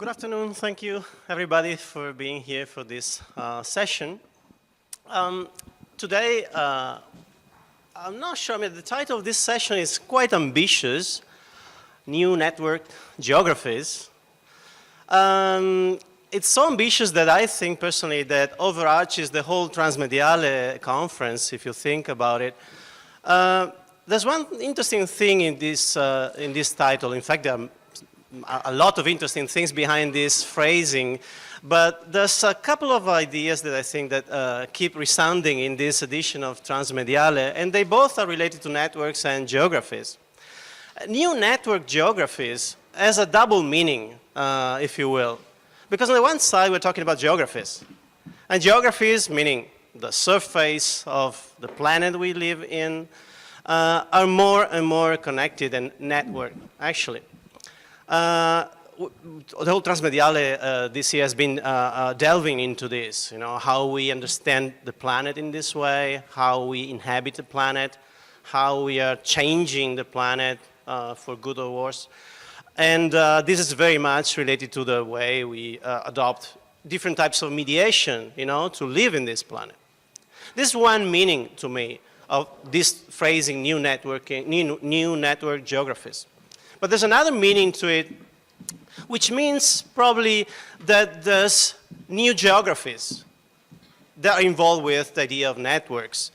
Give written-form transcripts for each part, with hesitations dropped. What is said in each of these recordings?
Good afternoon. Thank you, everybody, for being here for this session. Today, I'm not sure, the title of this session is quite ambitious, New Networked Geographies. It's so ambitious that I think, personally, that overarches the whole transmediale conference, if you think about it. There's one interesting thing in this title. In fact, there are a lot of interesting things behind this phrasing, but there's a couple of ideas that I think that keep resounding in this edition of Transmediale, and they both are related to networks and geographies. New network geographies has a double meaning, if you will, because on the one side we're talking about geographies, and geographies, meaning the surface of the planet we live in, are more and more connected and networked, actually. The whole Transmediale this year has been delving into this, how we understand the planet in this way, how we inhabit the planet, how we are changing the planet for good or worse. And this is very much related to the way we adopt different types of mediation, to live in this planet. This is one meaning to me of this phrasing, new network geographies. But there's another meaning to it, which means probably that there's new geographies that are involved with the idea of networks.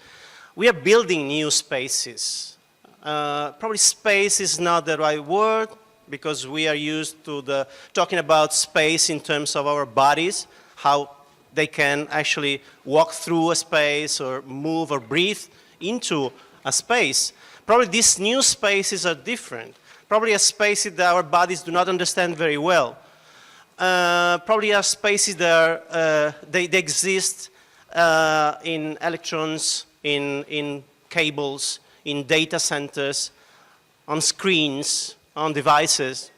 We are building new spaces. Probably space is not the right word, because we are used to talking about space in terms of our bodies, how they can actually walk through a space or move or breathe into a space. Probably these new spaces are different. Probably are spaces that our bodies do not understand very well. Probably are spaces that they exist in electrons, in cables, in data centers, on screens, on devices.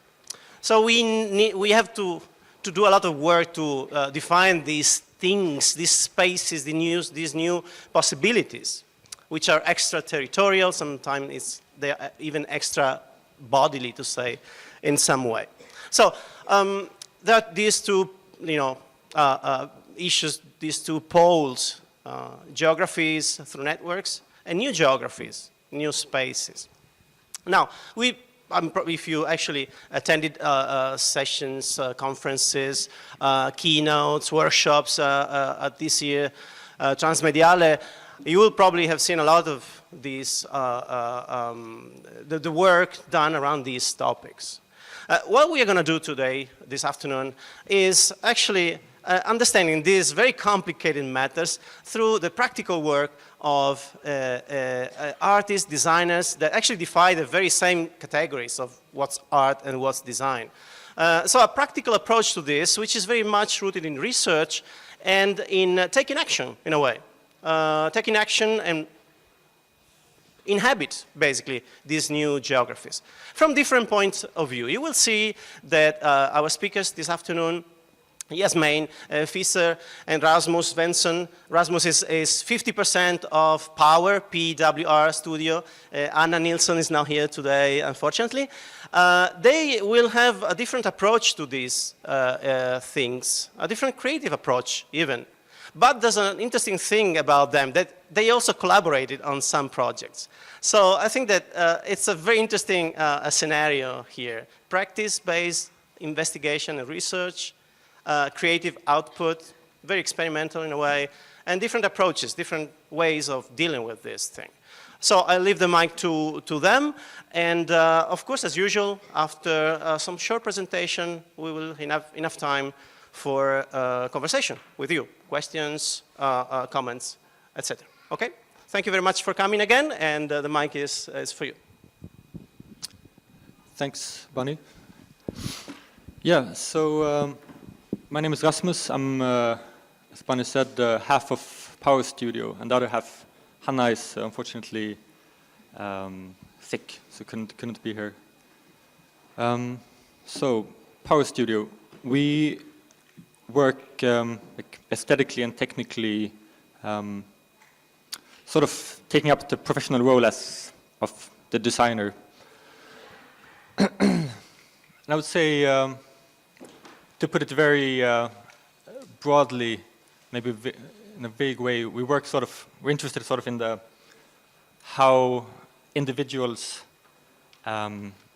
So we have to do a lot of work to define these things, these spaces, these new possibilities, which are extraterritorial. Sometimes they are even extra bodily, to say, in some way. So there are these two, issues, these two poles, geographies through networks and new geographies, new spaces. Now, if you actually attended sessions, conferences, keynotes, workshops at this year, Transmediale, you will probably have seen a lot of these, the work done around these topics. What we are going to do today, this afternoon, is actually understanding these very complicated matters through the practical work of artists, designers that actually defy the very same categories of what's art and what's design. So a practical approach to this, which is very much rooted in research and in taking action, in a way. Taking action and inhabit, basically, these new geographies. From different points of view, you will see that our speakers this afternoon, Jasmijn Visser and Rasmus Svensson. Rasmus is 50% of Power, PWR studio. Anna Nilsson is now here today, unfortunately. They will have a different approach to these things, a different creative approach, even. But there's an interesting thing about them, that they also collaborated on some projects. So I think that it's a very interesting scenario here. Practice-based investigation and research, creative output, very experimental in a way, and different approaches, different ways of dealing with this thing. So I leave the mic to them, and of course, as usual, after some short presentation, we will have enough time for conversation with you, questions, comments, etc. Okay? Thank you very much for coming again, and the mic is for you. Thanks, Bani. Yeah, so my name is Rasmus. I'm, as Bani said, half of Power Studio, and the other half, Hanna, is unfortunately sick, so couldn't be here. So, Power Studio, we work aesthetically and technically, sort of taking up the professional role of the designer. And I would say to put it very broadly, maybe in a vague way, we're interested sort of in how individuals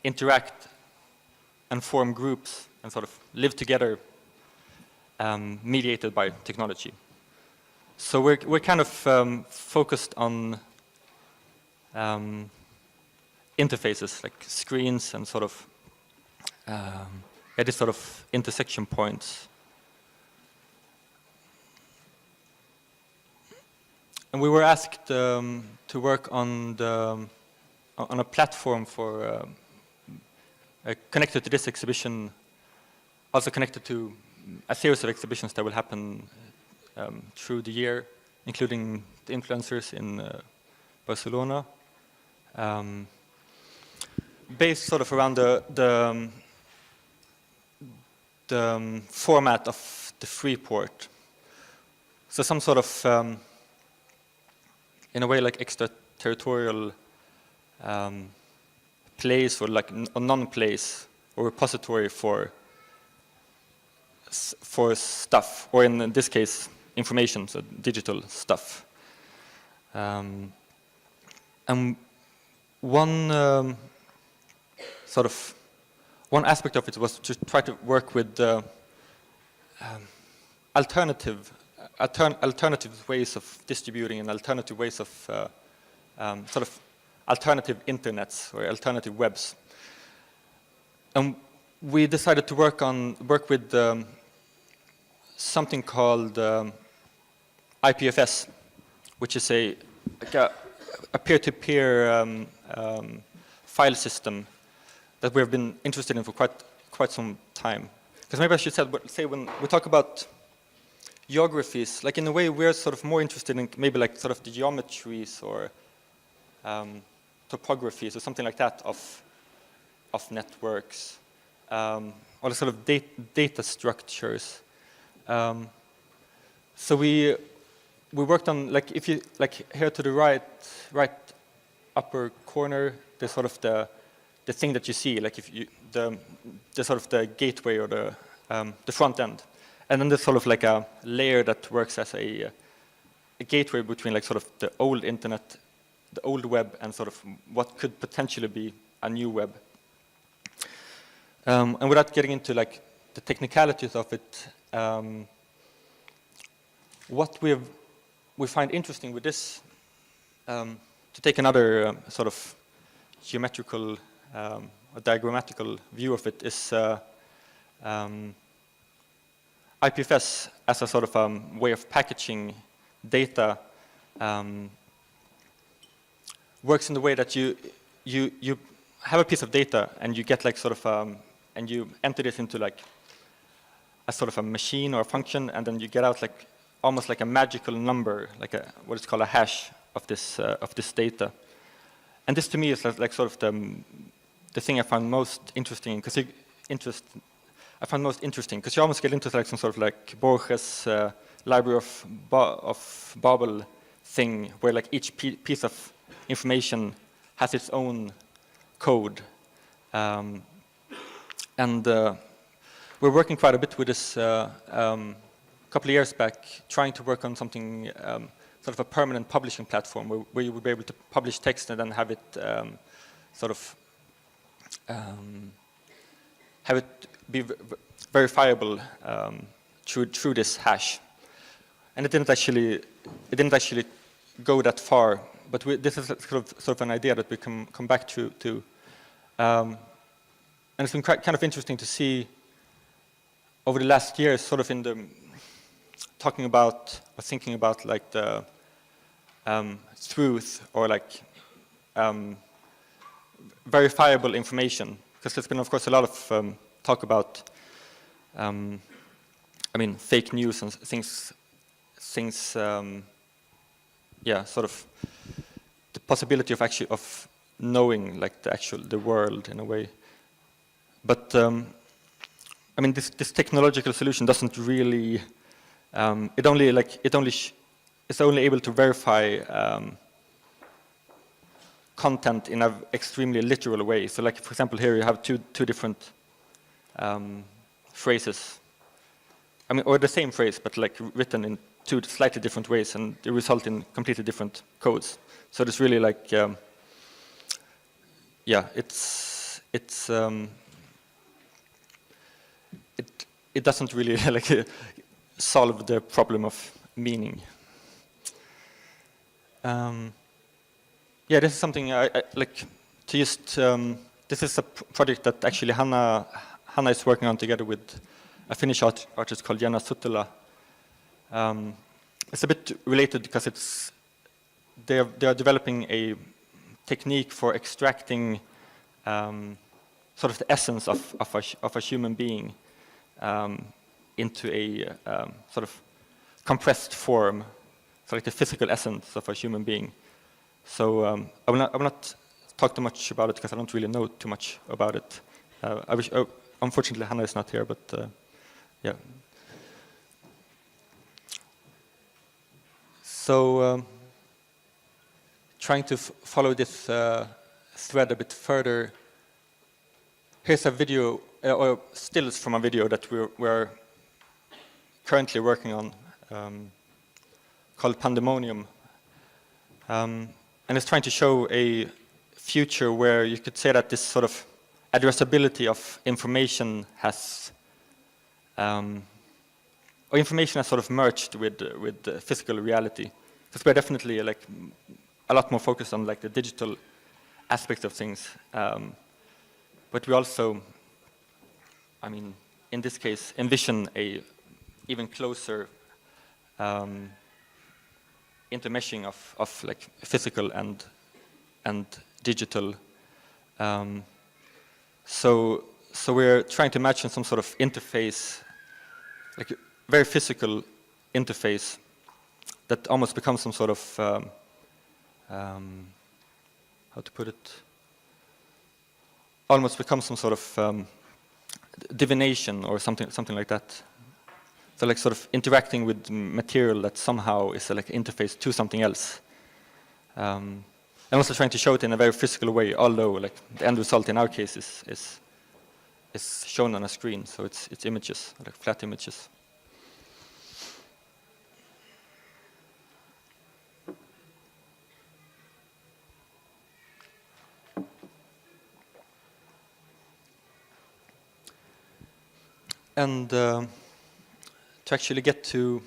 interact and form groups and sort of live together, mediated by technology. So we're kind of focused on interfaces like screens and sort of these sort of intersection points. And we were asked to work on a platform for connected to this exhibition, also connected to a series of exhibitions that will happen through the year, including the influencers in Barcelona, based sort of around the format of the free port. So some sort of, in a way, like extraterritorial place or like a non-place or repository for stuff, or in this case, information, so digital stuff. And one aspect of it was to try to work with alternative ways of distributing and alternative ways of sort of alternative internets or alternative webs. And we decided to work with something called IPFS, which is a peer-to-peer file system that we have been interested in for quite some time. Because maybe I should say when we talk about geographies, like in a way we're sort of more interested in maybe like sort of the geometries or topographies or something like that of networks, or the sort of data structures. So we worked on, like, if you like here to the right upper corner, there's sort of the thing that you see, like if you the sort of the gateway or the front end, and then there's sort of like a layer that works as a gateway between like sort of the old internet, the old web, and sort of what could potentially be a new web. And without getting into like the technicalities of it, what we find interesting with this, to take another sort of geometrical or diagrammatical view of it, is IPFS as a sort of way of packaging data works in the way that you have a piece of data and you get like sort of and you enter this into like a sort of a machine or a function, and then you get out like almost like a magical number, like what is called a hash of this data. And this to me is like sort of the thing I found most interesting, because you almost get into like some sort of like Borges library of Babel thing, where like each piece of information has its own code. And we're working quite a bit with this a couple of years back, trying to work on something, sort of a permanent publishing platform where you would be able to publish text and then have it sort of have it be verifiable through this hash. And it didn't actually go that far, but this is sort of an idea that we can come back to. And it's been kind of interesting to see over the last years, sort of in the talking about or thinking about like the truth or like verifiable information, because there's been, of course, a lot of talk about, I mean, fake news and things, yeah, sort of the possibility of actually of knowing like the world in a way. But I mean, this technological solution doesn't really. It's only able to verify content in an extremely literal way. So, like for example, here you have two different phrases I mean, or the same phrase, but like written in two slightly different ways, and they result in completely different codes. So it's really like, yeah, it doesn't really like solve the problem of meaning. Yeah, this is something I like to just. This is a project that actually Hanna is working on together with a Finnish artist called Jana Suttila. It's a bit related because they are developing a technique for extracting sort of the essence of a human being into a sort of compressed form, so like the physical essence of a human being. So I will not talk too much about it because I don't really know too much about it. Unfortunately, Hanna is not here, but yeah. So trying to follow this thread a bit further, here's a video, or stills from a video that we're currently working on, called Pandemonium. And it's trying to show a future where you could say that this sort of addressability of information has, or information has sort of merged with the physical reality. Because we're definitely like a lot more focused on like the digital aspects of things. But we also, I mean, in this case, envision a even closer intermeshing of like physical and digital. So we're trying to imagine some sort of interface, like a very physical interface that almost becomes some sort of how to put it? Almost becomes some sort of divination or something like that. So like sort of interacting with material that somehow is like interface to something else. And also trying to show it in a very physical way, although like the end result in our case is shown on a screen, so it's images, like flat images. And to actually get to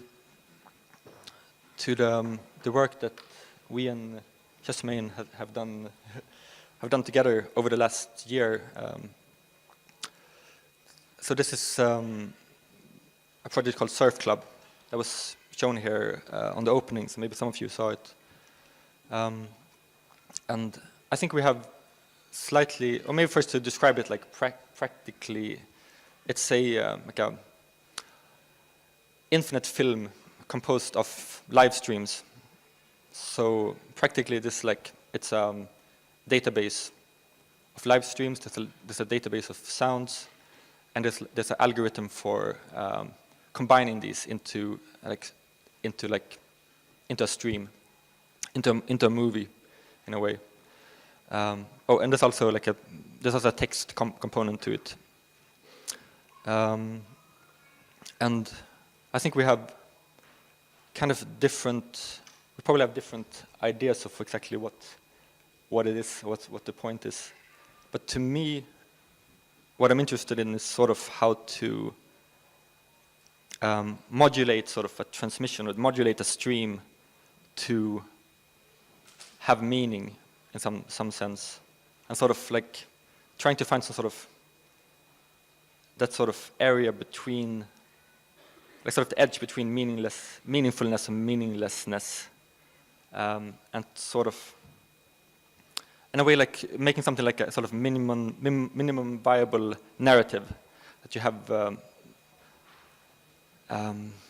the work that we and Jasmijn have done together over the last year. So this is a project called Surfclub that was shown here on the opening, so maybe some of you saw it. And I think we have slightly, or maybe first to describe it like practically, it's like a infinite film composed of live streams. So practically this it's a database of live streams, there's a database of sounds, and there's an algorithm for combining these into a stream, into a movie in a way. Oh, and there's also a text component to it. And I think we have kind of we probably have different ideas of exactly what it is, what the point is. But to me, what I'm interested in is sort of how to modulate sort of a transmission, or modulate a stream to have meaning in some sense, and sort of like trying to find some sort of that sort of area between, like sort of the edge between meaningfulness and meaninglessness, and sort of, in a way, like making something like a sort of minimum viable narrative, that you have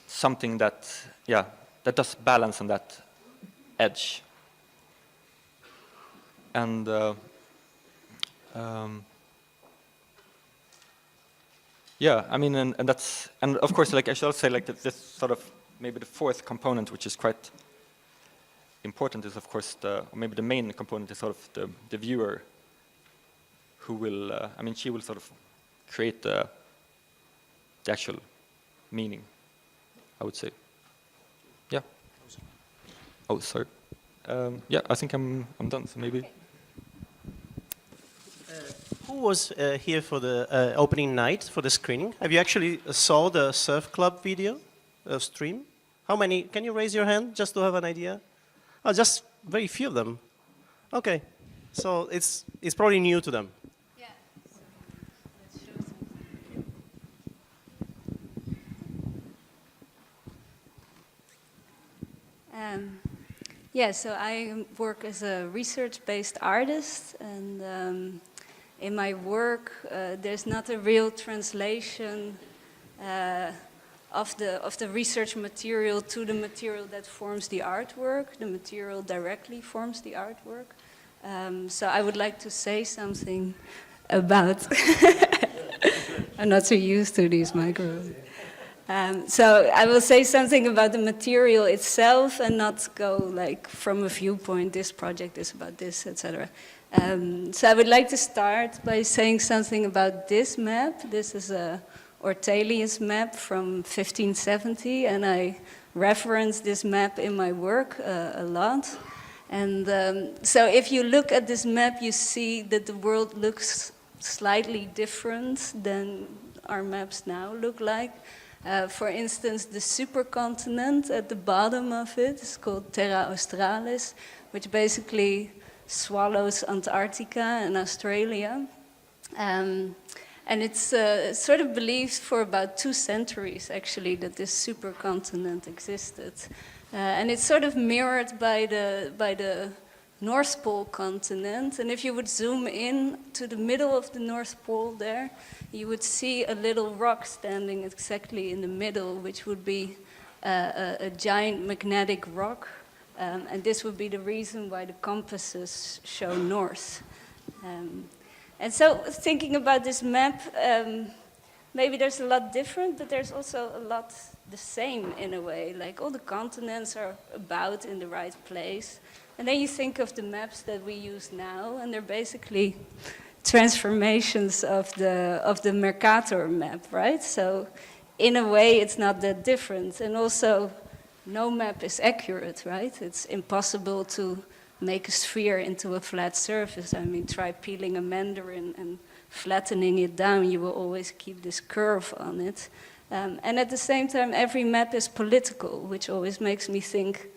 something that does balance on that edge. And yeah, I mean, and of course, like I should also say, like this sort of maybe the fourth component, which is quite important, is of course or maybe the main component is sort of the viewer, who will, I mean, she will sort of create the actual meaning I would say. Yeah. Oh, sorry. Yeah, I think I'm done. So maybe. Who was here for the opening night for the screening? Have you actually saw the Surfclub video stream? How many? Can you raise your hand just to have an idea? Oh, just very few of them. Okay, so it's probably new to them. Yeah. So let's show something. Yeah, so I work as a research-based artist, and in my work, there's not a real translation of the research material to the material that forms the artwork. The material directly forms the artwork. So I would like to say something about. I'm not so used to these microphones. So I will say something about the material itself and not go like from a viewpoint, this project is about this, etc. So I would like to start by saying something about this map. This is a Ortelius map from 1570, and I reference this map in my work a lot. And so if you look at this map, you see that the world looks slightly different than our maps now look like. For instance, the supercontinent at the bottom of it is called Terra Australis, which basically swallows Antarctica and Australia. And it's sort of believed for about 2 centuries, actually, that this supercontinent existed. And it's sort of mirrored by the North Pole continent. And if you would zoom in to the middle of the North Pole there, you would see a little rock standing exactly in the middle, which would be a giant magnetic rock. And this would be the reason why the compasses show north. And so thinking about this map, maybe there's a lot different, but there's also a lot the same in a way. Like all the continents are about in the right place. And then you think of the maps that we use now, and they're basically transformations of the Mercator map, right? So in a way, it's not that different. And also, no map is accurate, right? It's impossible to make a sphere into a flat surface. I mean, try peeling a mandarin and flattening it down, you will always keep this curve on it. And at the same time, every map is political, which always makes me think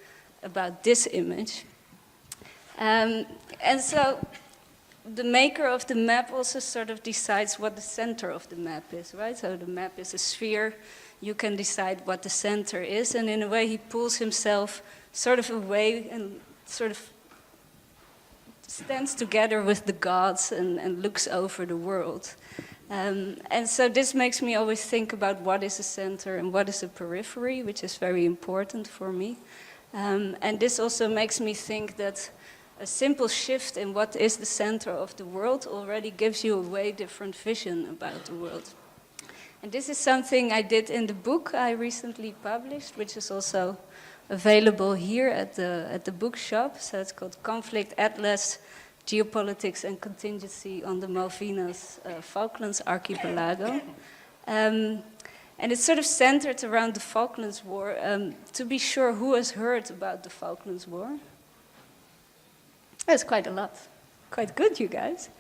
about this image. And so the maker of the map also sort of decides what the center of the map is, right? So the map is a sphere. You can decide what the center is, and in a way he pulls himself sort of away and sort of stands together with the gods and looks over the world. And so this makes me always think about what is a center and what is a periphery, which is very important for me. And this also makes me think that a simple shift in what is the center of the world already gives you a way different vision about the world. And this is something I did in the book I recently published, which is also available here at the bookshop. So it's called Conflict Atlas, Geopolitics and Contingency on the Malvinas Falklands Archipelago. And it's sort of centered around the Falklands War. To be sure, who has heard about the Falklands War? That's quite a lot. Quite good, you guys.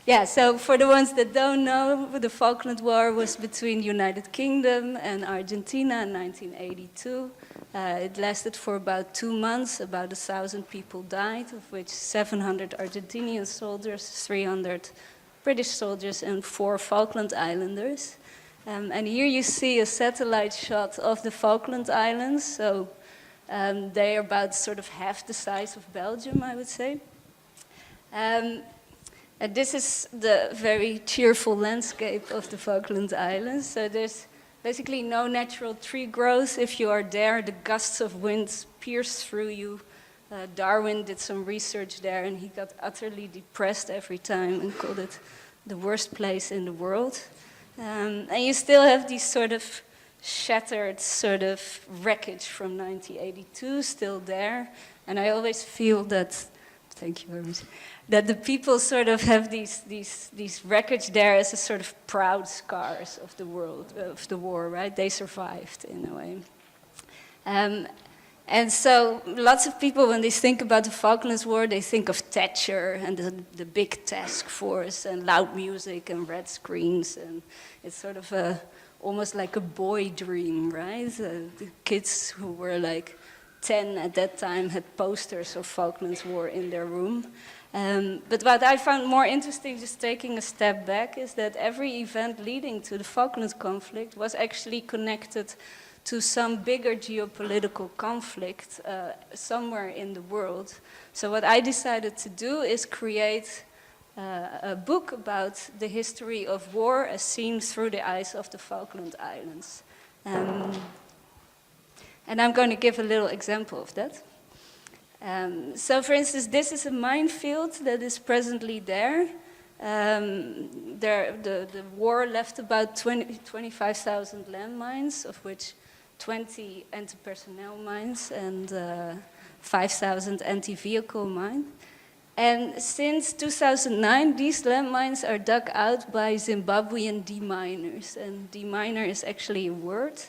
Yeah, so for the ones that don't know, the Falkland War was between United Kingdom and Argentina in 1982. It lasted for about 2 months. About 1,000 people died, of which 700 Argentinian soldiers, 300 British soldiers, and 4 Falkland Islanders. And here you see a satellite shot of the Falkland Islands. So they are about sort of half the size of Belgium, I would say. And this is the very cheerful landscape of the Falkland Islands. So there's basically no natural tree growth. If you are there, the gusts of wind pierce through you. Darwin did some research there, and he got utterly depressed every time and called it the worst place in the world. And you still have these sort of shattered sort of wreckage from 1982 still there. And I always feel that Thank you very much. That the people sort of have these wreckage there as a sort of proud scars of the world, of the war, right? They survived in a way. And so lots of people, when they think about the Falklands War, they think of Thatcher and the big task force and loud music and red screens. And it's sort of almost like a boy dream, right? The kids who were like 10 at that time had posters of Falklands War in their room. But what I found more interesting, just taking a step back, is that every event leading to the Falklands conflict was actually connected to some bigger geopolitical conflict somewhere in the world. So what I decided to do is create a book about the history of war as seen through the eyes of the Falkland Islands. And I'm going to give a little example of that. So for instance, this is a minefield that is presently there. The war left about 25,000 landmines, of which 20 anti-personnel mines and 5,000 anti-vehicle mines. And since 2009, these landmines are dug out by Zimbabwean deminers. And deminer is actually a word.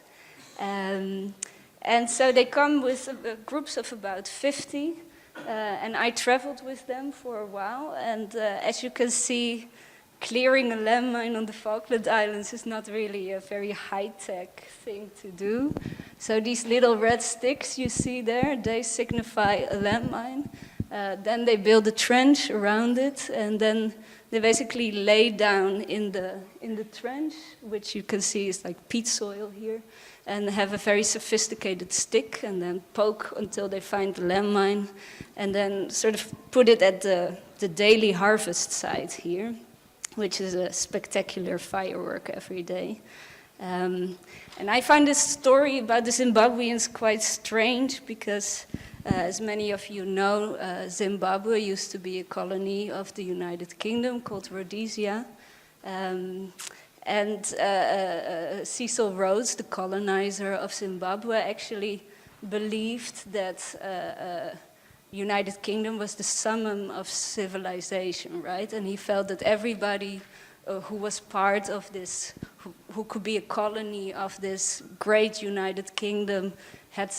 And so they come with groups of about 50. And I traveled with them for a while. And as you can see, clearing a landmine on the Falkland Islands is not really a very high-tech thing to do. So these little red sticks you see there, they signify a landmine. Then they build a trench around it, and then they basically lay down in the trench, which you can see is like peat soil here, and have a very sophisticated stick, and then poke until they find the landmine, and then sort of put it at the daily harvest site here, which is a spectacular firework every day. And I find this story about the Zimbabweans quite strange because, as many of you know, Zimbabwe used to be a colony of the United Kingdom called Rhodesia. Cecil Rhodes, the colonizer of Zimbabwe, actually believed that United Kingdom was the summum of civilization, right? And he felt that everybody who was part of this, who could be a colony of this great United Kingdom, had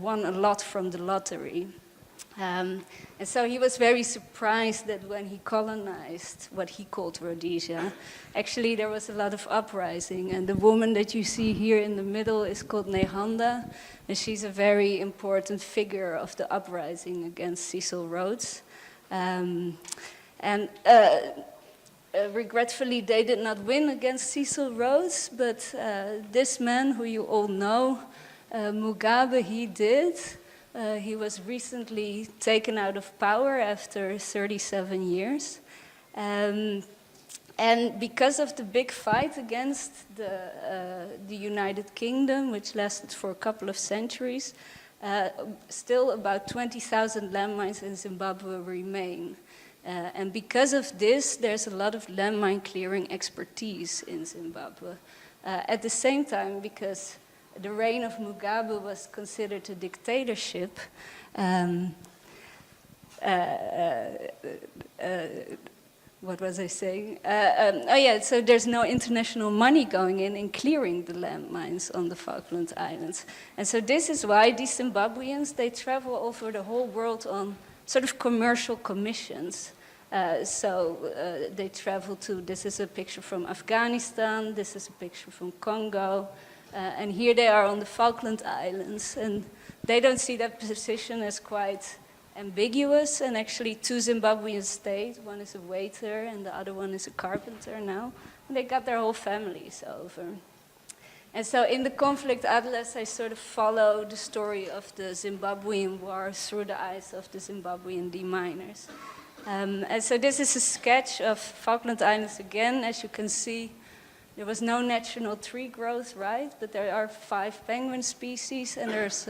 won a lot from the lottery. And so he was very surprised that when he colonized what he called Rhodesia, actually there was a lot of uprising. And the woman that you see here in the middle is called Nehanda, and she's a very important figure of the uprising against Cecil Rhodes. Regretfully, they did not win against Cecil Rhodes, but this man, who you all know, Mugabe, he did. He was recently taken out of power after 37 years. And because of the big fight against the United Kingdom, which lasted for a couple of centuries, still about 20,000 landmines in Zimbabwe remain. And because of this, there's a lot of landmine clearing expertise in Zimbabwe. At the same time, because the reign of Mugabe was considered a dictatorship, what was I saying? So there's no international money going in clearing the landmines on the Falkland Islands. And so this is why these Zimbabweans, they travel over the whole world on sort of commercial commissions. They travel to, this is a picture from Afghanistan, this is a picture from Congo, and here they are on the Falkland Islands, and they don't see that position as quite ambiguous, and actually two Zimbabweans stayed. One is a waiter and the other one is a carpenter now, and they got their whole families over. And so in the conflict atlas, I sort of follow the story of the Zimbabwean war through the eyes of the Zimbabwean deminers. And so this is a sketch of Falkland Islands again. As you can see, there was no natural tree growth, right? But there are 5 penguin species, and there's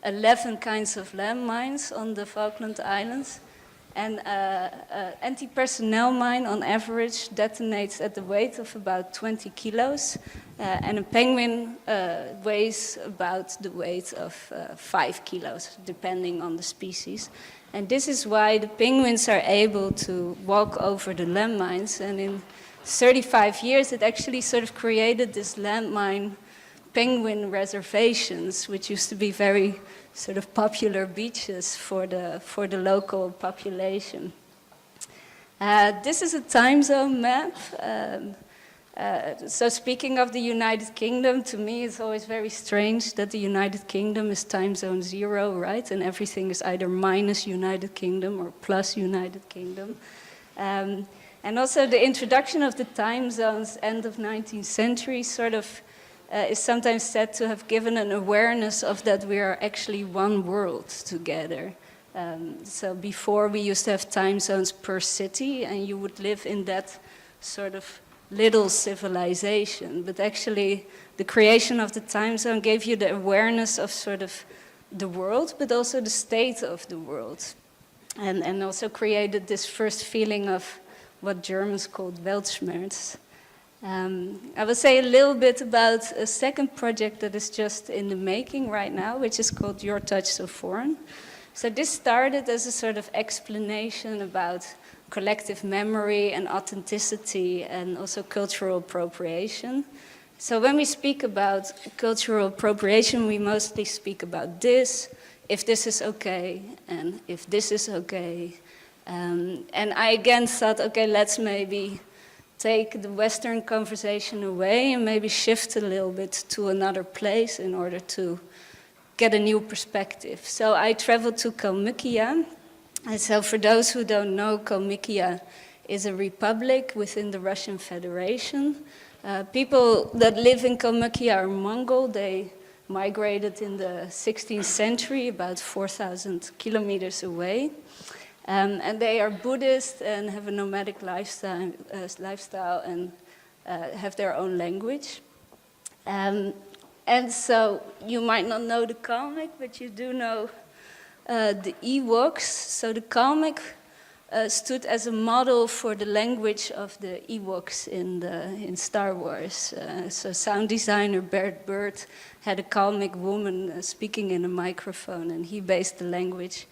11 kinds of landmines on the Falkland Islands. And anti-personnel mine, on average, detonates at the weight of about 20 kilos. And a penguin weighs about the weight of 5 kilos, depending on the species. And this is why the penguins are able to walk over the landmines. And in 35 years, it actually sort of created this landmine penguin reservations, which used to be very sort of popular beaches for the local population. This is a time zone map. So speaking of the United Kingdom, to me it's always very strange that the United Kingdom is time zone 0, right? And everything is either minus United Kingdom or plus United Kingdom. And also the introduction of the time zones, end of 19th century, sort of is sometimes said to have given an awareness of that we are actually one world together. So before we used to have time zones per city, and you would live in that sort of little civilization, but actually the creation of the time zone gave you the awareness of sort of the world, but also the state of the world, and also created this first feeling of what Germans called Weltschmerz. I will say a little bit about a second project that is just in the making right now, which is called Your Touch So Foreign. So this started as a sort of explanation about collective memory and authenticity and also cultural appropriation. So when we speak about cultural appropriation, we mostly speak about this, if this is okay, and if this is okay. And I again thought, okay, let's maybe take the Western conversation away and maybe shift a little bit to another place in order to get a new perspective. So I traveled to Kalmykia. And so for those who don't know, Kalmykia is a republic within the Russian Federation. People that live in Kalmykia are Mongol. They migrated in the 16th century, about 4,000 kilometers away. And they are Buddhist and have a nomadic lifestyle and have their own language. And so you might not know the Kalmyk, but you do know the Ewoks. So the Kalmyk stood as a model for the language of the Ewoks in Star Wars. So sound designer Bert Bird had a Kalmyk woman speaking in a microphone, and he based the language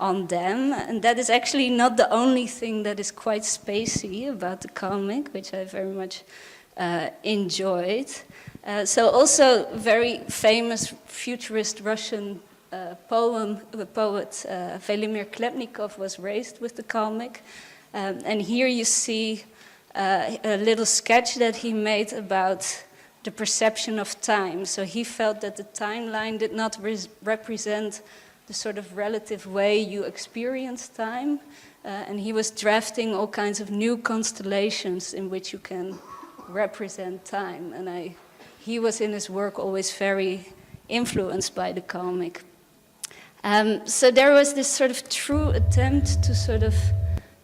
on them. And that is actually not the only thing that is quite spacey about the Kalmyk, which I very much enjoyed. So also very famous futurist Russian poet Vladimir Klepnikov was raised with the Kalmyk. And here you see a little sketch that he made about the perception of time. So he felt that the timeline did not represent the sort of relative way you experience time. And he was drafting all kinds of new constellations in which you can represent time. And he was in his work always very influenced by the Kalmyk. So there was this sort of true attempt to sort of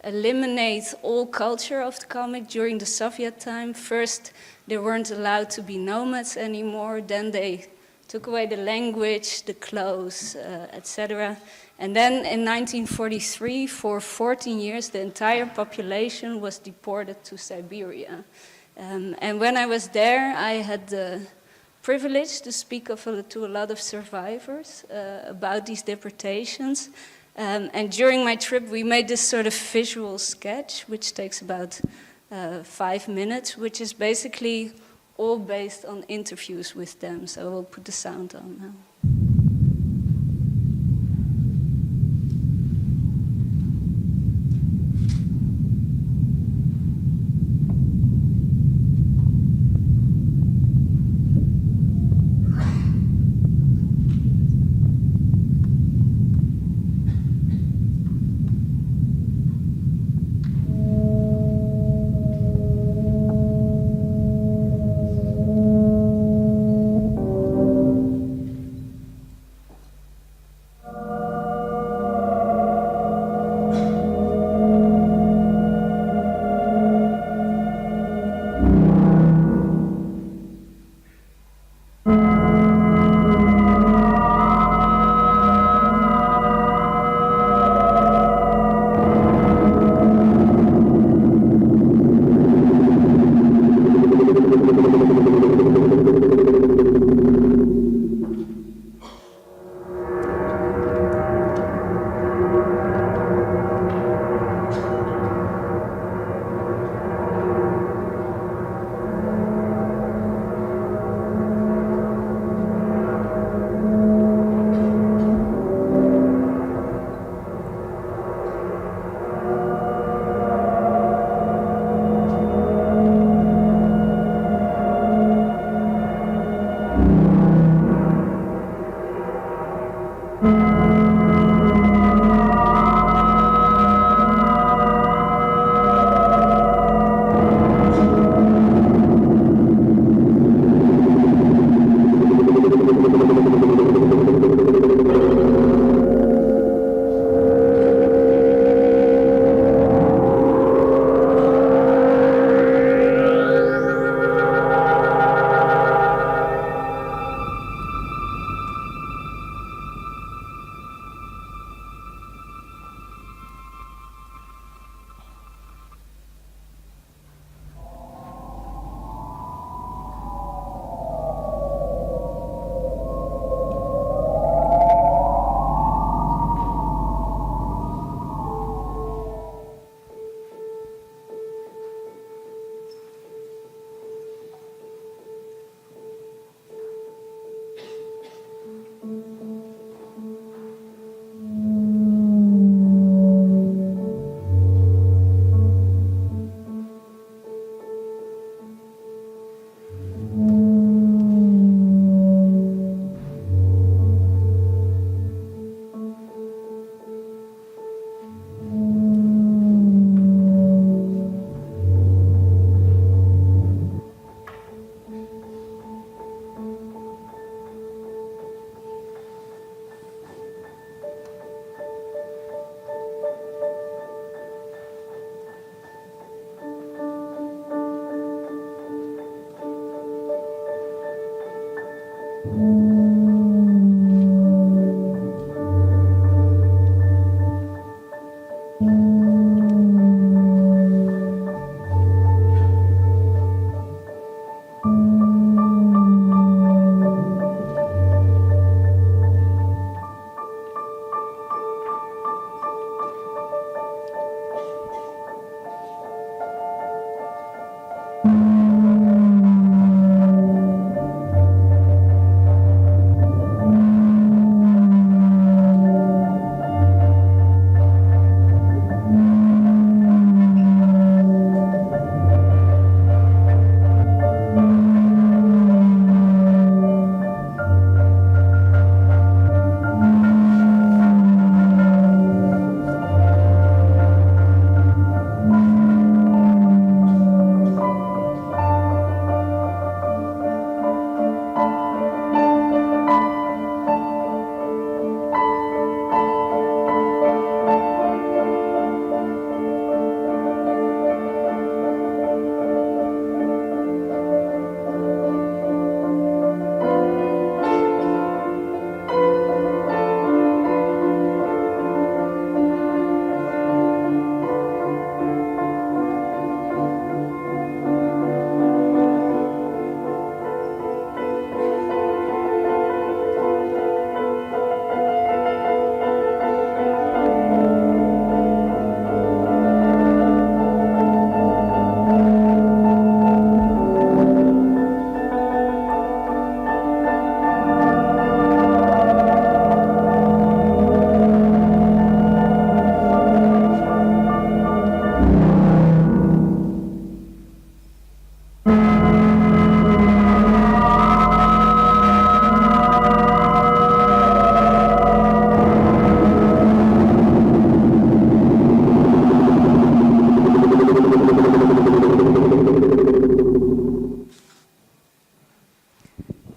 eliminate all culture of the Kalmyk during the Soviet time. First, they weren't allowed to be nomads anymore. Then they took away the language, the clothes, etc. And then in 1943, for 14 years, the entire population was deported to Siberia. And when I was there, I had the privilege to speak to a lot of survivors about these deportations. And during my trip, we made this sort of visual sketch, which takes about 5 minutes, which is basically all based on interviews with them. So we'll put the sound on now.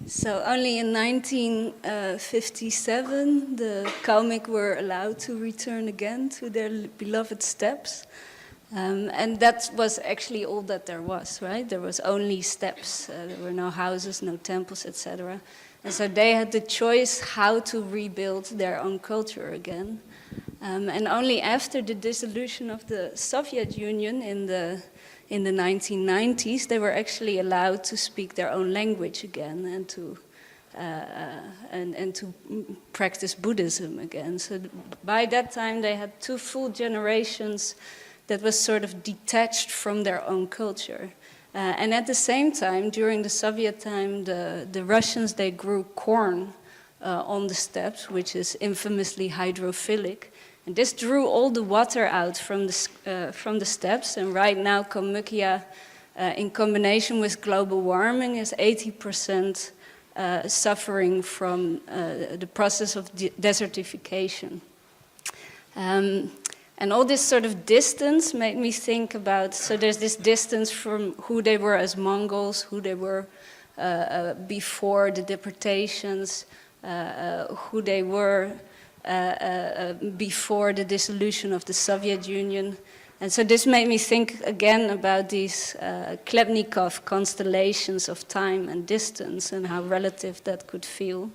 So only in 1957 the Kalmyk were allowed to return again to their beloved steppes. And that was actually all that there was, right? There was only steppes. There were no houses, no temples, etc. And so they had the choice how to rebuild their own culture again. And only after the dissolution of the Soviet Union in the 1990s, they were actually allowed to speak their own language again and to practice Buddhism again. So by that time, they had 2 full generations that was sort of detached from their own culture. And at the same time, during the Soviet time, the Russians, they grew corn on the steppes, which is infamously hydrophilic. And this drew all the water out from the steppes. And right now, Kalmykia, in combination with global warming, is 80% suffering from the process of desertification. And all this sort of distance made me think about, so there's this distance from who they were as Mongols, who they were before the deportations, who they were before the dissolution of the Soviet Union. And so this made me think again about these Khlebnikov constellations of time and distance and how relative that could feel.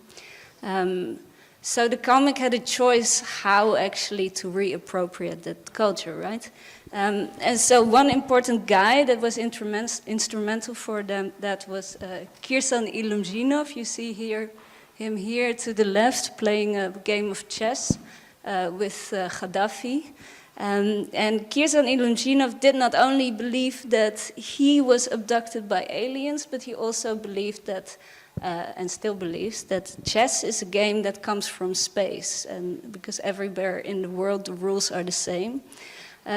So the Kalmyk had a choice how actually to reappropriate that culture, right? And so one important guy that was instrumental for them, that was Kirsan Ilyumzhinov. You see him here to the left playing a game of chess with Gaddafi. And Kirsan Ilyumzhinov did not only believe that he was abducted by aliens, but he also believed that and still believes that chess is a game that comes from space, and because everywhere in the world the rules are the same.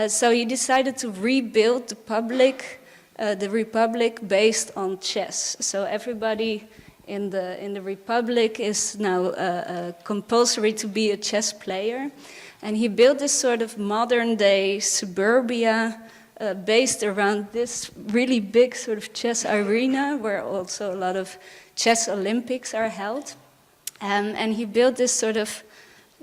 So he decided to rebuild the republic based on chess. So everybody in the republic is now compulsory to be a chess player, and he built this sort of modern-day suburbia based around this really big sort of chess arena, where also a lot of chess Olympics are held. And he built this sort of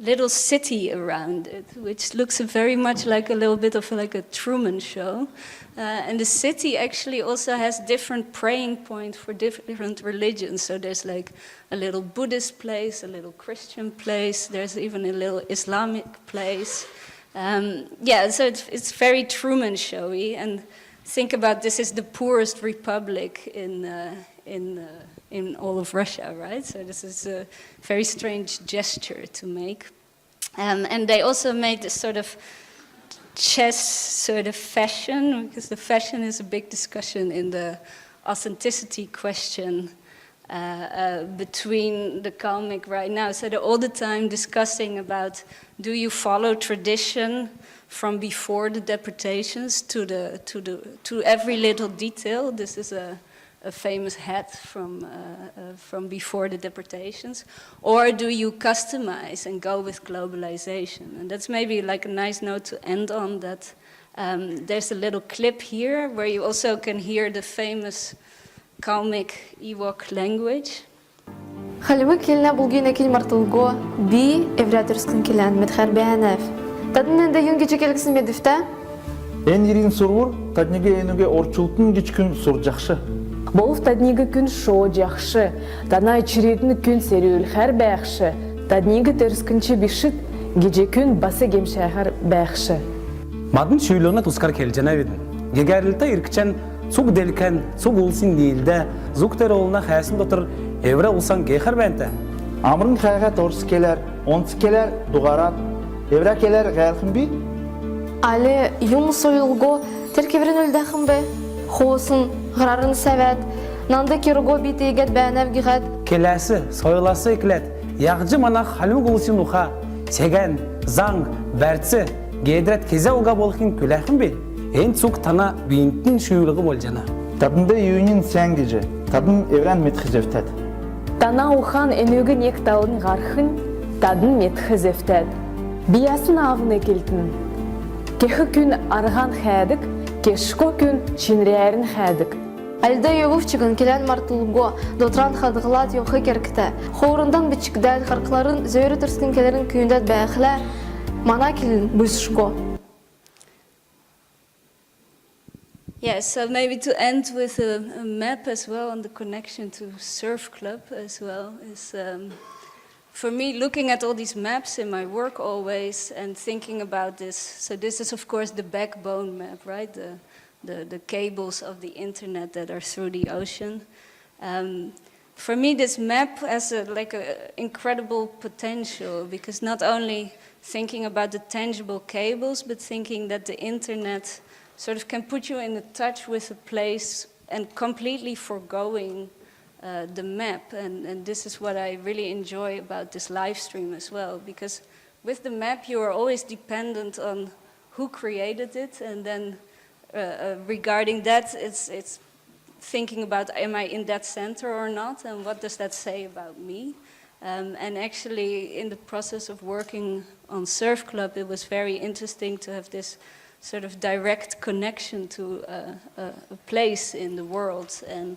little city around it, which looks very much like a little bit of like a Truman Show. And the city actually also has different praying points for different religions. So there's like a little Buddhist place, a little Christian place, there's even a little Islamic place. So it's very Truman Showy. And think about this is the poorest republic in all of Russia, right? So this is a very strange gesture to make. And they also made this sort of chess sort of fashion, because the fashion is a big discussion in the authenticity question between the Kalmyk right now. So they're all the time discussing about, do you follow tradition from before the deportations to every little detail? This is a famous hat from before the deportations, or do you customize and go with globalization? And that's maybe like a nice note to end on. That there's a little clip here where you also can hear the famous Kalmyk Ewok language. خلوي كلنا بلغينا كل مرتلقو بي إفراترسكن كلان مدخر بياناف تدنا دا يونجي جيكالكسن مدفتا En yirin surur, tadniga enuge orçultun giçkün sur жақшы. Бұл таднигі күн шо жақшы, тана чиретіні күн серіөл қар бәқшы, таднигі терскінші бішіт, геже күн басы кемшәғар бәқшы. Мадын шүйліғына тұскар келжена ведін. Гегәрілті иркчен сук делкен, сук улсын дейілді, зуктер олына қаясын дотыр, евре улсан кейхар бәнті. Амрын қайға торсы келер, онсы келер, дуғарат, евре келер ғайрқын бі? Але юм союлго теркеверин өлдәхын бе, хосын, ғырарын сәвәт, нанды керго битегет бәнәв гиғат. Келәсі, сойласы еклет, яғжы мана халмы ғылысын ұға, сеген, заң, бәртсі, гейдрет кезе ұға болықын көләхін бе, ең цук тана бейінтін шүйілігі бол жана. Тадында үйінін сән геже, тадын еврен метхі зефтәд. Тана ухан энөгін ектауын ғарқын, тадын метхі зефтәд. Биясын авыны келтін. Кехі күн арған қәдік, кешко күн чинрәрін қәдік. Альда ювчыгын келен мартылго дотран хадғылат йоқы керкті. Хоурындан бичікдәд қарқыларын зөйрі тұрскын келерін күйіндәд бәқілі, мана келін бұйсышко. Yeah, so maybe to end with a map as well, and the connection to Surfclub as well, is for me looking at all these maps in my work always and thinking about this. So this is of course the backbone map, right? The cables of the internet that are through the ocean. For me, this map has like a incredible potential, because not only thinking about the tangible cables, but thinking that the internet sort of can put you in touch with a place and completely foregoing the map. And this is what I really enjoy about this live stream as well, because with the map you are always dependent on who created it, and then regarding that it's thinking about, am I in that center or not, and what does that say about me? And actually in the process of working on Surfclub, it was very interesting to have this sort of direct connection to a place in the world, and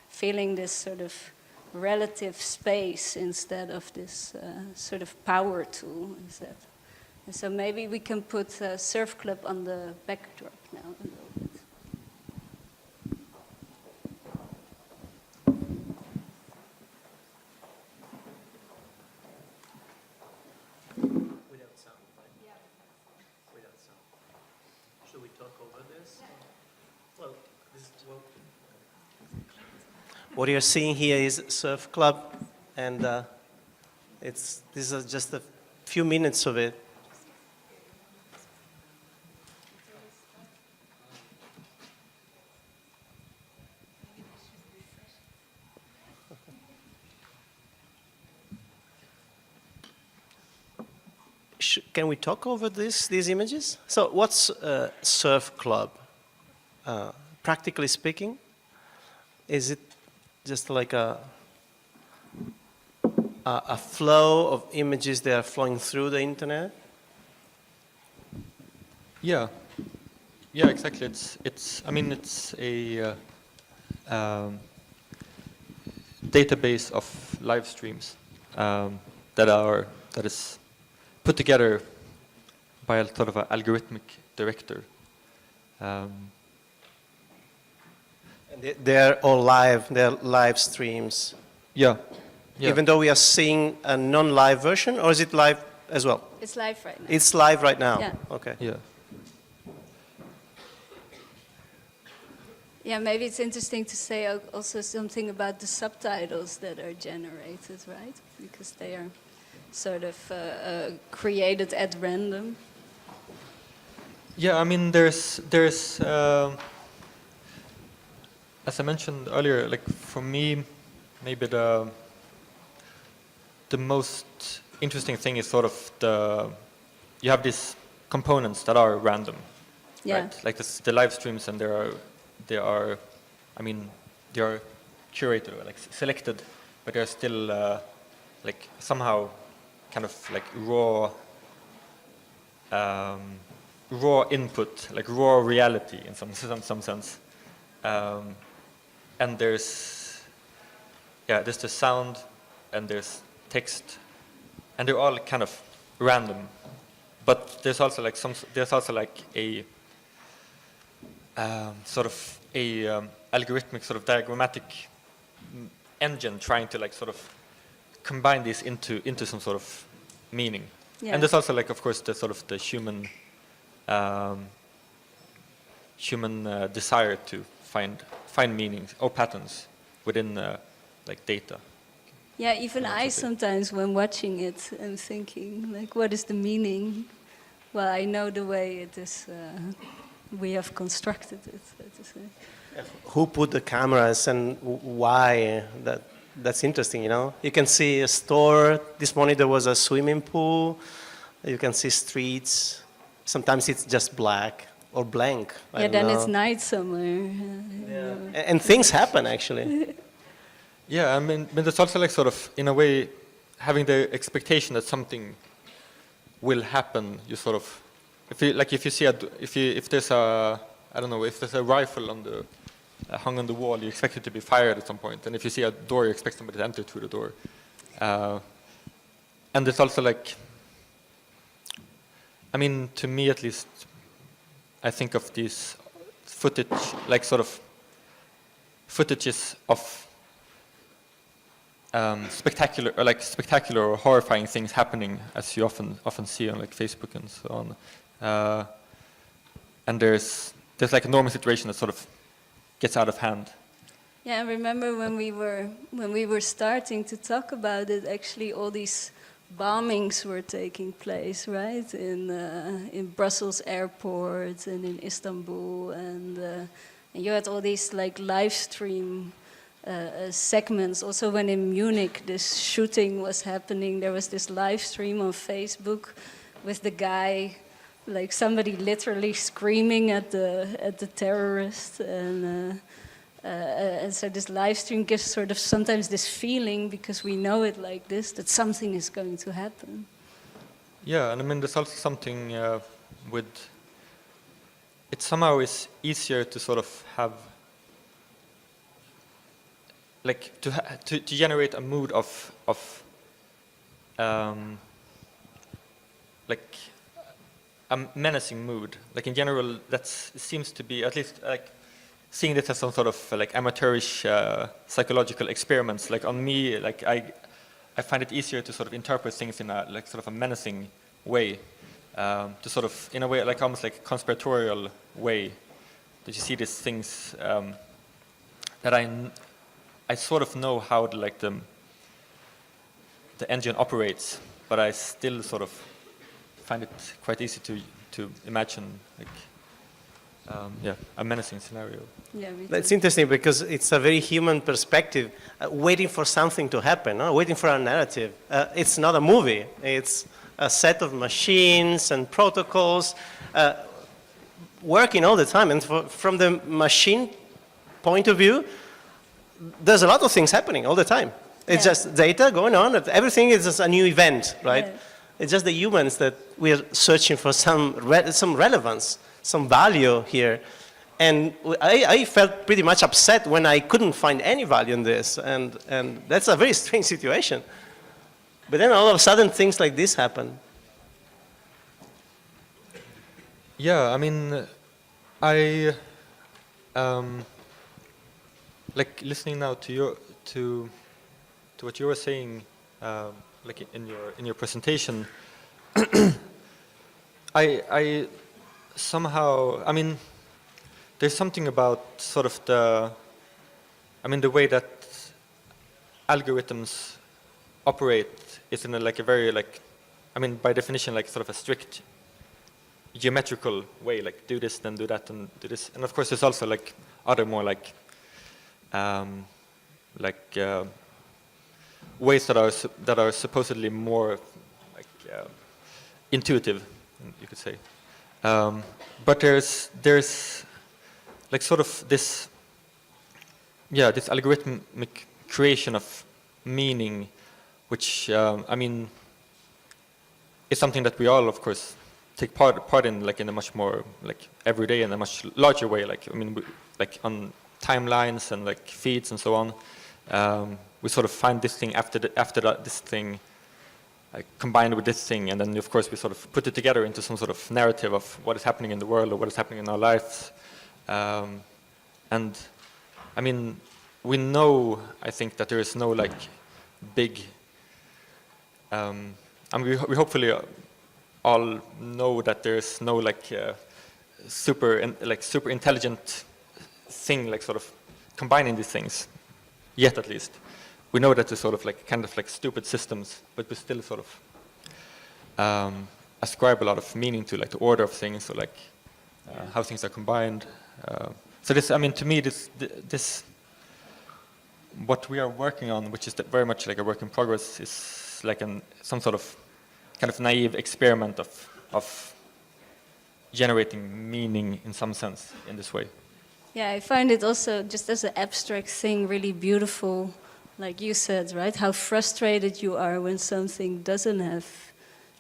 feeling this sort of relative space instead of this sort of power tool instead. And so maybe we can put Surfclub on the backdrop now a little bit. Without sound, right? Yeah. Without sound. Should we talk over this? Well, what you're seeing here is Surfclub, and these are just a few minutes of it. Can we talk over these images? So what's Surfclub? Practically speaking, is it just like a flow of images that are flowing through the internet? Yeah, exactly. It's a database of live streams that is put together by a sort of an algorithmic director. They're all live. They're live streams. Yeah. Even though we are seeing a non-live version, or is it live as well? It's live right now. It's live right now. Yeah. Okay. Yeah. Yeah, maybe it's interesting to say also something about the subtitles that are generated, right? Because they are sort of created at random. Yeah, I mean, there's as I mentioned earlier, like for me, maybe the most interesting thing is sort of you have these components that are random, right? Like the live streams, and they are curated, or like selected, but they're still like somehow kind of like raw input, like raw reality in some sense. And there's the sound, and there's text, and they're all kind of random. But there's also like a sort of a algorithmic sort of diagrammatic engine trying to like sort of combine these into some sort of meaning. Yeah. And there's also like, of course, the sort of the human desire to find meanings or patterns within like data. Yeah, even I sometimes, when watching it, am thinking, like, what is the meaning? Well, I know the way it is, we have constructed it, so to say. Who put the cameras and why? That's interesting, you know? You can see a store. This morning there was a swimming pool. You can see streets. Sometimes it's just black or blank. Yeah, then it's night somewhere. Yeah. And things happen, actually. Yeah, I mean, there's also like sort of, in a way, having the expectation that something will happen. You sort of, if there's a, I don't know, if there's a rifle on the hung on the wall, you expect it to be fired at some point. And if you see a door, you expect somebody to enter through the door. And there's also like, I mean, to me at least, I think of these footage, like sort of footages of spectacular or horrifying things happening, as you often see on like Facebook and so on. And there's like a normal situation that sort of gets out of hand. Yeah, I remember when we were starting to talk about it, actually all these bombings were taking place, right? In Brussels airport and in Istanbul, and you had all these like live stream segments. Also, when in Munich this shooting was happening, there was this live stream on Facebook with the guy, like somebody literally screaming at the terrorist, and so this live stream gives sort of sometimes this feeling, because we know it like this, that something is going to happen. Yeah, and I mean there's also something with it. Somehow is easier to sort of have like to generate a mood of like a menacing mood. Like in general, that seems to be, at least like seeing this as some sort of like amateurish psychological experiments. Like on me, like I find it easier to sort of interpret things in a like sort of a menacing way, to sort of in a way like almost like conspiratorial way. That you see these things that I sort of know how the engine operates, but I still sort of find it quite easy to imagine like a menacing scenario. Yeah, That's interesting, because it's a very human perspective, waiting for something to happen, waiting for a narrative. It's not a movie. It's a set of machines and protocols working all the time. And from the machine point of view, there's a lot of things happening all the time. It's just data going on. Everything is just a new event, right? Yeah. It's just the humans that we're searching for some relevance, some value here. And I felt pretty much upset when I couldn't find any value in this. And that's a very strange situation. But then all of a sudden things like this happen. Yeah, I mean, I like listening now to what you were saying, like in your presentation. I somehow, I mean, there's something about sort of the way that algorithms operate is in a very by definition like sort of a strict geometrical way, like do this, then do that, and do this. And of course, there's also like other more ways that are supposedly more intuitive, you could say. But there's like sort of this algorithmic creation of meaning, which I mean is something that we all, of course, take part in, like in a much more like everyday in a much larger way. Like I mean, like on timelines and like feeds and so on, we sort of find this thing after this thing combined with this thing, and then of course we sort of put it together into some sort of narrative of what is happening in the world or what is happening in our lives. And I mean, we know, I think, that there is no like big. I mean, we hopefully all know that there is no like super intelligent thing like sort of combining these things yet, at least. We know that there's sort of like kind of like stupid systems, but we still sort of ascribe a lot of meaning to like the order of things, or like how things are combined. So this, I mean, to me, this what we are working on, which is very much like a work in progress, is like some sort of kind of naive experiment of generating meaning in some sense in this way. Yeah, I find it also, just as an abstract thing, really beautiful, like you said, right? How frustrated you are when something doesn't have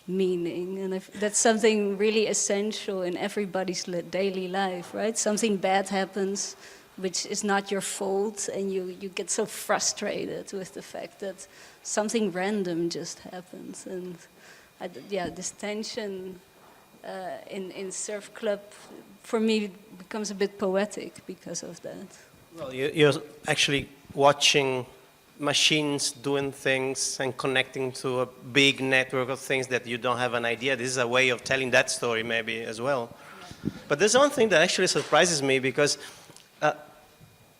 meaning. And that's something really essential in everybody's daily life, right? Something bad happens, which is not your fault, and you get so frustrated with the fact that something random just happens. And this tension in Surfclub, for me, becomes a bit poetic because of that. Well, you're actually watching machines doing things and connecting to a big network of things that you don't have an idea. This is a way of telling that story maybe as well. But there's one thing that actually surprises me, because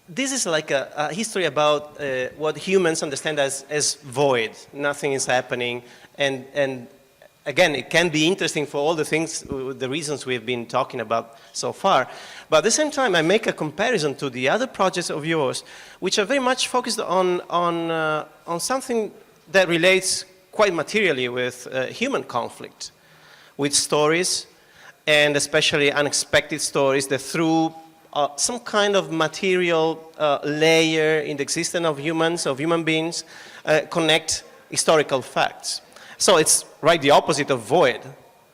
this is like a history about what humans understand as void. Nothing is happening, and again, it can be interesting for all the things, the reasons we've been talking about so far. But at the same time, I make a comparison to the other projects of yours, which are very much focused on something that relates quite materially with human conflict, with stories, and especially unexpected stories that through some kind of material layer in the existence of humans, of human beings, connect historical facts. So it's right the opposite of void.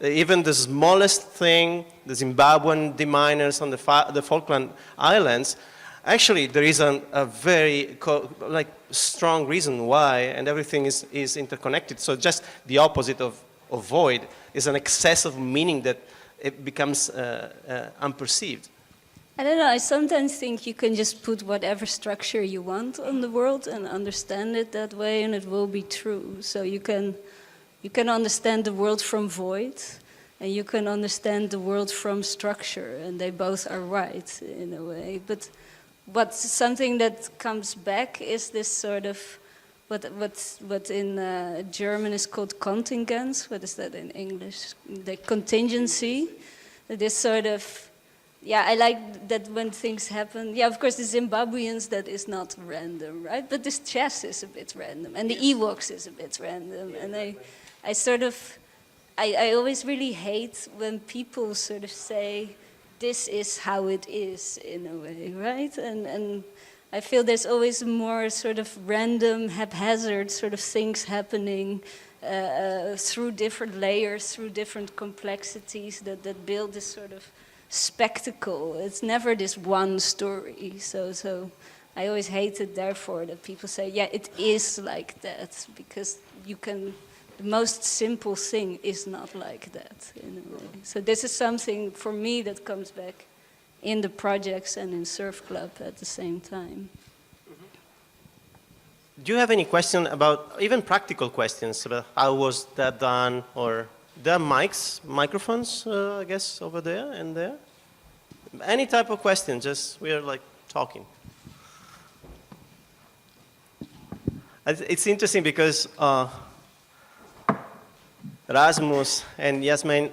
Even the smallest thing, the Zimbabwean deminers on the Falkland Islands, actually there is a very strong reason why, and everything is interconnected. So just the opposite of void is an excess of meaning that it becomes unperceived. I don't know, I sometimes think you can just put whatever structure you want on the world and understand it that way, and it will be true. So you can understand the world from void, and you can understand the world from structure, and they both are right in a way. But what's something that comes back is this sort of what in German is called contingence. What is that in English? The contingency. This sort of, I like that when things happen. Yeah, of course, the Zimbabweans, that is not random, right? But this chess is a bit random, and the Ewoks is a bit random, and I always really hate when people sort of say, this is how it is, in a way, right? And I feel there's always more sort of random, haphazard sort of things happening through different layers, through different complexities that build this sort of spectacle. It's never this one story. So I always hate it, therefore, that people say, yeah, it is like that, because you can the most simple thing is not like that in a way. So this is something for me that comes back in the projects and in Surfclub at the same time. Do you have any question about, even practical questions about how was that done, or there are microphones, I guess, over there and there? Any type of question, just we are like talking. It's interesting because Rasmus and Jasmijn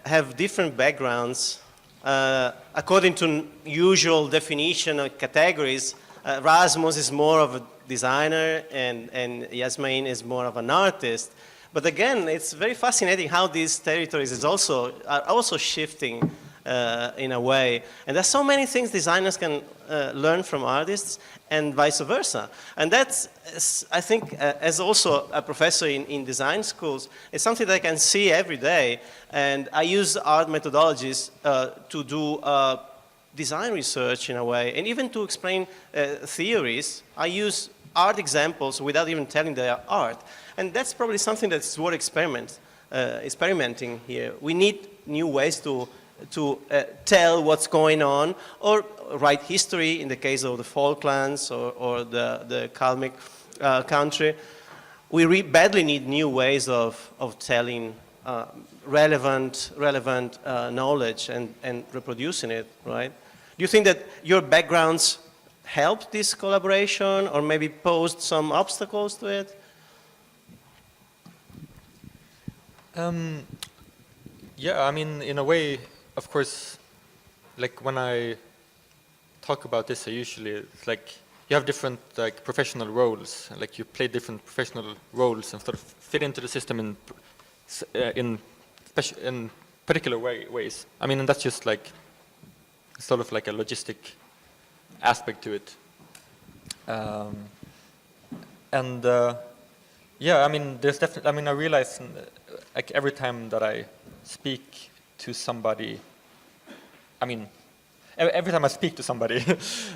have different backgrounds. According to usual definition of categories, Rasmus is more of a designer and Jasmijn is more of an artist. But again, it's very fascinating how these territories are also shifting in a way. And there's so many things designers can learn from artists and vice versa. And that's, I think, as also a professor in design schools, it's something that I can see every day. And I use art methodologies to do design research in a way. And even to explain theories, I use art examples without even telling they are art. And that's probably something that's worth experimenting here. We need new ways to tell what's going on, or write history in the case of the Falklands or the Kalmyk country. We badly need new ways of telling relevant knowledge and reproducing it, right? Do you think that your backgrounds helped this collaboration or maybe posed some obstacles to it? Yeah, I mean, in a way, of course, like when I talk about this, I usually, it's like you have different like professional roles, like you play different professional roles and sort of fit into the system in particular ways. I mean, and that's just like sort of like a logistic aspect to it. Yeah, I mean, there's definitely, I mean, I realize like every time that I speak to somebody, I mean, every time I speak to somebody,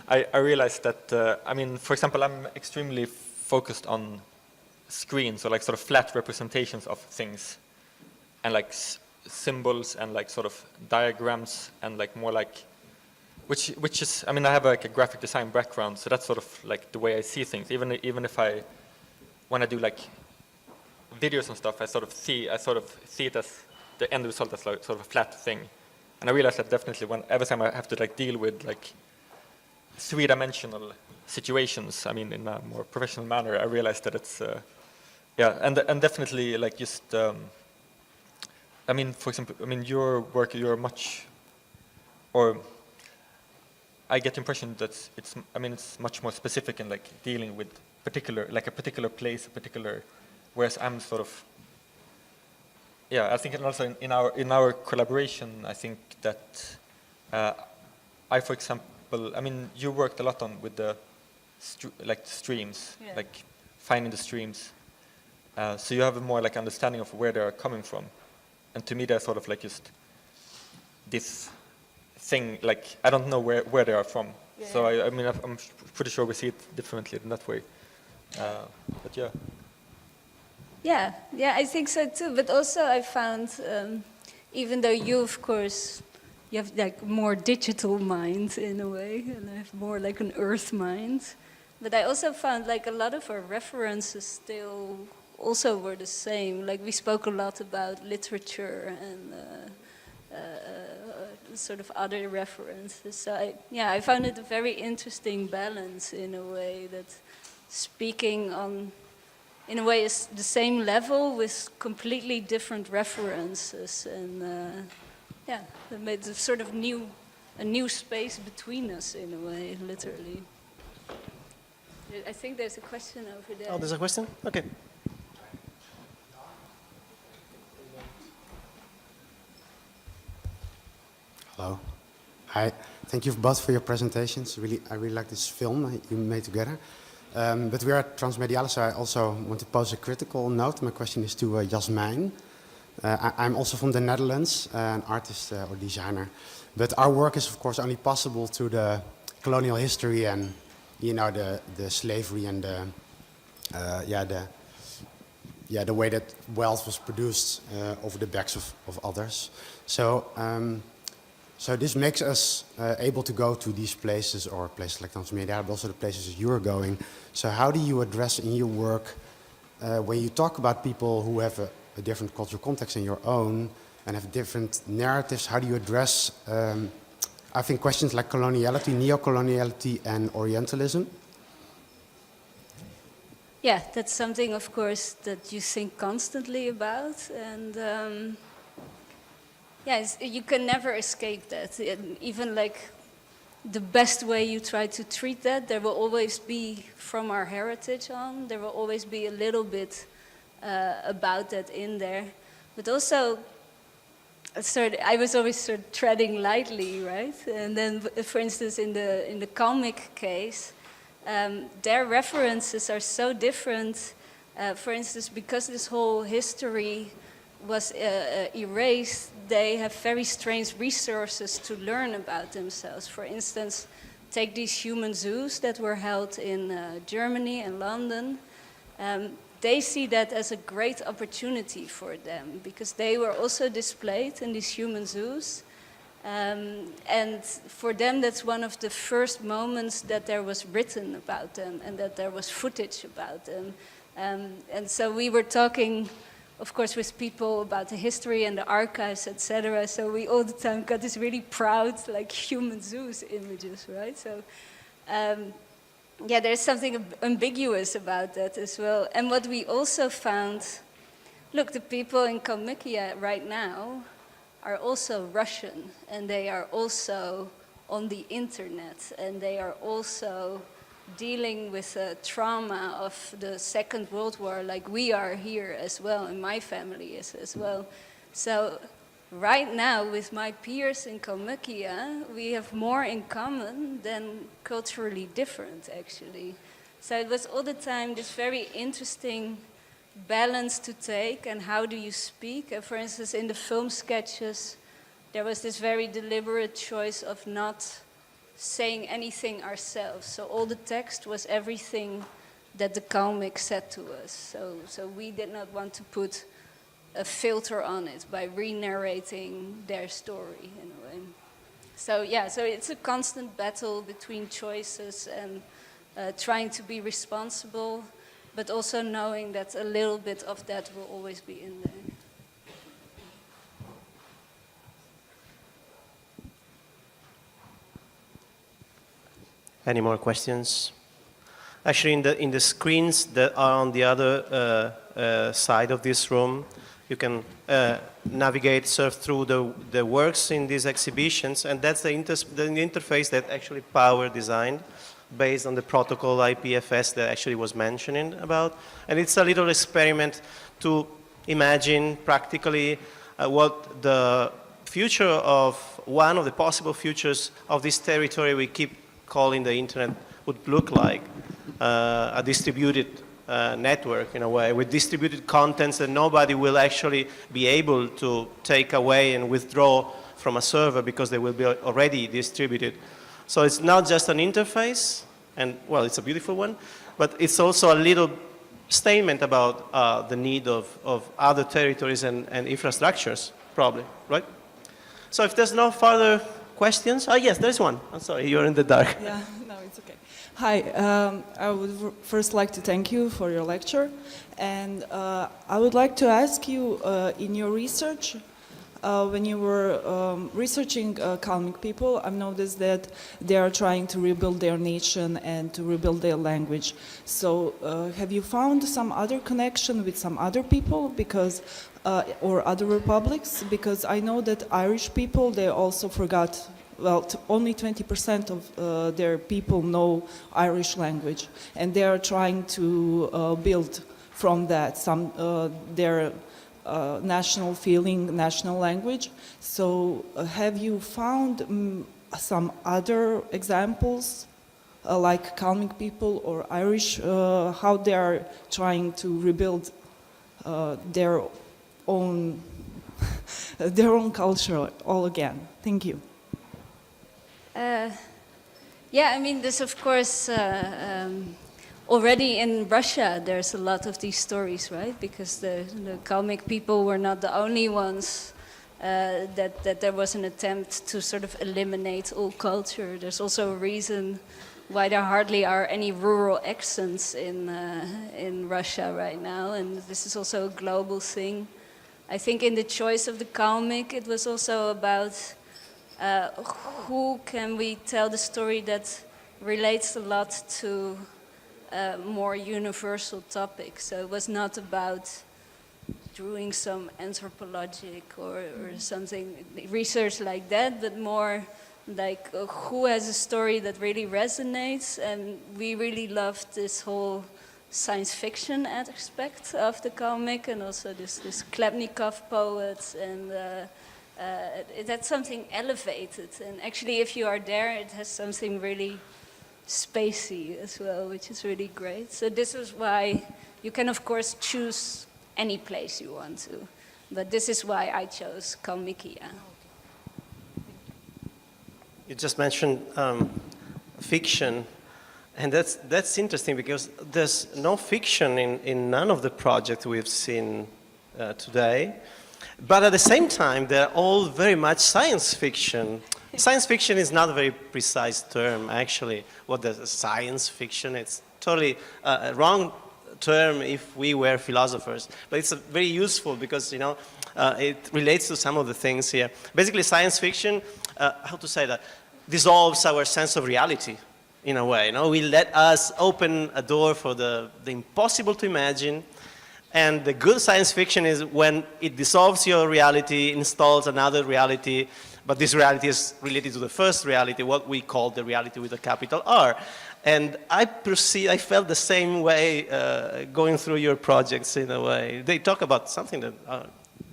I realize that, I mean, for example, I'm extremely focused on screens, or like sort of flat representations of things, and like symbols and like sort of diagrams, and like more like, which is, I mean, I have like a graphic design background, so that's sort of like the way I see things. Even if when I do like videos and stuff, I sort of see it as the end result as like sort of a flat thing. And I realize that definitely every time I have to like deal with like three-dimensional situations, I mean, in a more professional manner, I realize that it's, yeah, and definitely like just, I mean, for example, I mean, your work, you're much, or I get the impression that it's much more specific in like dealing with a particular place, whereas I'm sort of, yeah, I think also in our collaboration, I think that I, for example, I mean, you worked a lot with the streams, yeah, like finding the streams, so you have a more like understanding of where they are coming from, and to me they're sort of like just this thing, like I don't know where they are from. Yeah. So I mean, I'm pretty sure we see it differently in that way. But yeah. Yeah, I think so too. But also I found, even though you, of course, you have like more digital mind in a way, and I have more like an earth mind. But I also found like a lot of our references still also were the same. Like we spoke a lot about literature and sort of other references. So I found it a very interesting balance in a way, that speaking on, in a way, is the same level with completely different references, and yeah, it made a sort of a new space between us in a way, literally. I think there's a question over there. Oh, there's a question? Okay. Hello. Hi. Thank you both for your presentations. I really like this film you made together. But we are at Transmediale, so I also want to pose a critical note. My question is to Jasmijn. I'm also from the Netherlands, an artist or designer. But our work is, of course, only possible through the colonial history and, you know, the slavery and yeah, the way that wealth was produced over the backs of others. So, so this makes us able to go to these places, or places like transmediale, but also the places you're going. So how do you address in your work, when you talk about people who have a different cultural context than your own and have different narratives, how do you address, I think, questions like coloniality, neo-coloniality, and Orientalism? Yeah, that's something, of course, that you think constantly about, and yes, you can never escape that. Even like the best way you try to treat that, there will always be, from our heritage on, there will always be a little bit about that in there. But also, I was always sort of treading lightly, right? And then, for instance, in the Kalmyk case, their references are so different. For instance, because this whole history was erased, they have very strange resources to learn about themselves. For instance, take these human zoos that were held in Germany and London. They see that as a great opportunity for them because they were also displayed in these human zoos. And for them, that's one of the first moments that there was written about them and that there was footage about them. And so we were talking, of course, with people about the history and the archives, etc. So we all the time got this really proud, like, human zoos images, right? So, yeah, there's something ambiguous about that as well. And what we also found, look, the people in Kalmykia right now are also Russian, and they are also on the internet, and they are also dealing with the trauma of the Second World War, like we are here as well, and my family is as well. So right now, with my peers in Kalmykia, we have more in common than culturally different, actually. So it was all the time this very interesting balance to take, and how do you speak? And for instance, in the film sketches, there was this very deliberate choice of not saying anything ourselves. So all the text was everything that the Kalmyk said to us. So we did not want to put a filter on it by re-narrating their story in a way. So yeah, so it's a constant battle between choices and trying to be responsible, but also knowing that a little bit of that will always be in there. Any more questions? Actually, in the screens that are on the other side of this room, you can navigate, surf through the works in these exhibitions, and that's the interface that actually Power designed, based on the protocol IPFS that actually was mentioning about. And it's a little experiment to imagine practically what the future of, one of the possible futures of this territory we keep calling the internet would look like. A distributed network, in a way, with distributed contents that nobody will actually be able to take away and withdraw from a server because they will be already distributed. So it's not just an interface, and well, it's a beautiful one, but it's also a little statement about the need of other territories and infrastructures, probably, right? So if there's no further questions, oh yes, there's one. I'm sorry, you're in the dark. Yeah, no, it's okay. Hi, I would first like to thank you for your lecture, and I would like to ask you, in your research, when you were researching Kalmyk people, I've noticed that they are trying to rebuild their nation and to rebuild their language. So have you found some other connection with some other people, because, or other republics? Because I know that Irish people, they also forgot, well, only 20% of their people know Irish language, and they are trying to build from that some their national feeling, national language. So have you found some other examples like Kalmyk people or Irish, how they are trying to rebuild their own culture all again? Thank you. Yeah, I mean, this of course, already in Russia, there's a lot of these stories, right? Because the Kalmyk people were not the only ones that there was an attempt to sort of eliminate all culture. There's also a reason why there hardly are any rural accents in Russia right now, and this is also a global thing. I think in the choice of the Kalmyk, it was also about who can we tell the story that relates a lot to more universal topics. So it was not about doing some anthropologic or something, research like that, but more like who has a story that really resonates. And we really loved this whole science fiction aspect of the Kalmyk, and also this Khlebnikov poet, and it had something elevated. And actually, if you are there, it has something really spacey as well, which is really great. So this is why you can, of course, choose any place you want to, but this is why I chose Kalmykia. You just mentioned fiction, and that's interesting because there's no fiction in none of the projects we've seen today, but at the same time they're all very much science fiction. Science fiction is not a very precise term, actually. What is science fiction? It's totally a wrong term if we were philosophers, but it's very useful because, you know, it relates to some of the things here. Basically, science fiction, how to say that, dissolves our sense of reality in a way. You know, we let us open a door for the impossible to imagine, and the good science fiction is when it dissolves your reality, installs another reality, but this reality is related to the first reality, what we call the reality with a capital R. And I felt the same way going through your projects in a way. They talk about something that are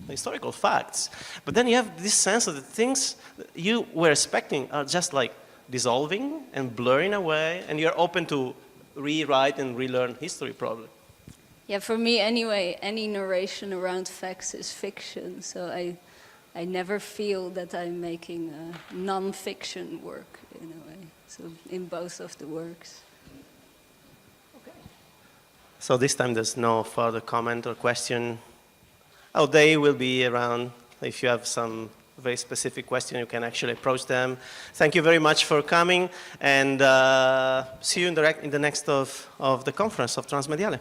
historical facts, but then you have this sense of the things you were expecting are just like dissolving and blurring away, and you're open to rewrite and relearn history probably. Yeah, for me anyway, any narration around facts is fiction, so I never feel that I'm making a non-fiction work in a way, so in both of the works. Okay. So this time there's no further comment or question. Oh, they will be around. If you have some very specific question, you can actually approach them. Thank you very much for coming, and see you in the next of the conference of Transmediale.